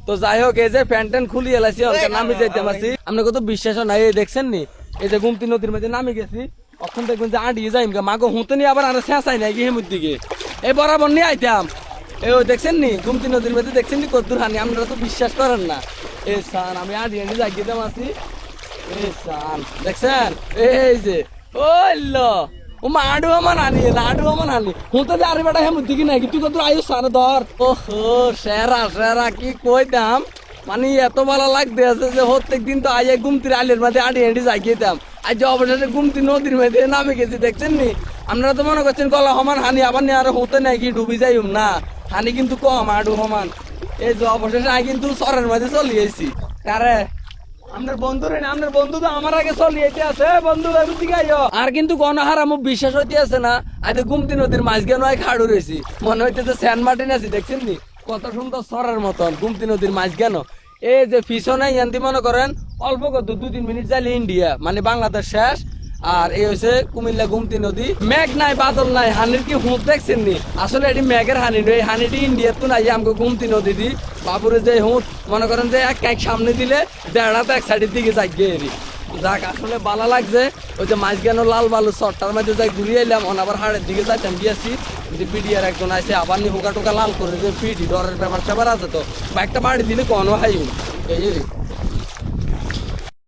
তো যাই হোক এই যে প্যান্ট ট্যান্ট খুলি এলাইছি অনেক নামি যাইতে পারছি আপনি কত বিশ্বাস নাই এই দেখছেন নি এই যে গুমতি নদীর মধ্যে নামি গেছি এখন দেখবেন যে আঁটিয়ে যাইম মাগো হুঁতে নিয়ে আবার আর শেষাই নাই কি হেমুর দিকে এই বরাবর নিয়ে আইতাম এই দেখছেন নি গুমতি নদীর মধ্যে দেখছেন নি কদ্দুর হানি আপনারা তো বিশ্বাস করেন না এ সান আমি আঁটিয়ে নিয়ে যাই দিতাম আছি এই সান দেখছেন এই যে ওইল ও মাডু আমার আনি লাডু আমার আনি হুঁতে যে আরে বেটা হেমুর দিকে নাই তুই কদ্দুর আয়ু সার ধর ওহো সেরা সেরা কি কইতাম মানে এত ভালো লাগতে আছে যে প্রত্যেক দিন তো আইয়া গুমতির আলের মধ্যে আঁটি আঁটি যাই খেতাম আর যে অবশেষে গুমতি নদীর মধ্যে নামে গেছি দেখছেন নি আপনারা তো মনে করছেন গলা সমান হানি আবার নিয়ে আরো হতে নাই কি ডুবি যাইম না হানি কিন্তু কম আডু সমান এই যে অবশেষে আই কিন্তু সরের মধ্যে চলে এসেছি কারে আপনার বন্ধু তো আমার আগে চলিয়েতে আছে বন্ধু আর কিন্তু গণহার আমার বিশ্বাস হইতে আছে না আজ গুমতি নদীর মাঝখানে নয় খাড়ু রয়েছি মনে হইতেছে স্যান্ড মার্টিন আছি দেখছেন নি কত সুন্দর সরের মতন গুমতি নদীর মাঝখানে এই যে পিছনে ইয়ান্তি মনে করেন অল্প কত 2-3 মিনিট যাইলে ইন্ডিয়া মানে বাংলাদেশ শেষ আর এই হচ্ছে কুমিল্লা গুমতি নদী মেঘ নাই বাদল নাই হানির কি হুঁত দেখছেন নি আসলে এটি মেঘের হানি এই হানিটি ইন্ডিয়ার তো নাই আমাকে গুমতি নদী দি বাপুরে যে হুঁত মনে করেন যে এক সামনে দিলে দেড়া তো এক সাইডের দিকে যাই গিয়ে যাক আসলে ভালো লাগছে ওই যে মাঝখানে লাল বালু চট্টার মধ্যে যাই ঘুরিয়ে এলাম আবার হাড়ের দিকে যাইতাম গিয়েছি যে পিডিয়ার একজন আছে আবার নি হুকা টুকা লাল করে যে পিডি ডরের ব্যাপার স্যাপার আছে তো বাইকটা বাড়ি দিলে কোনো হাই এই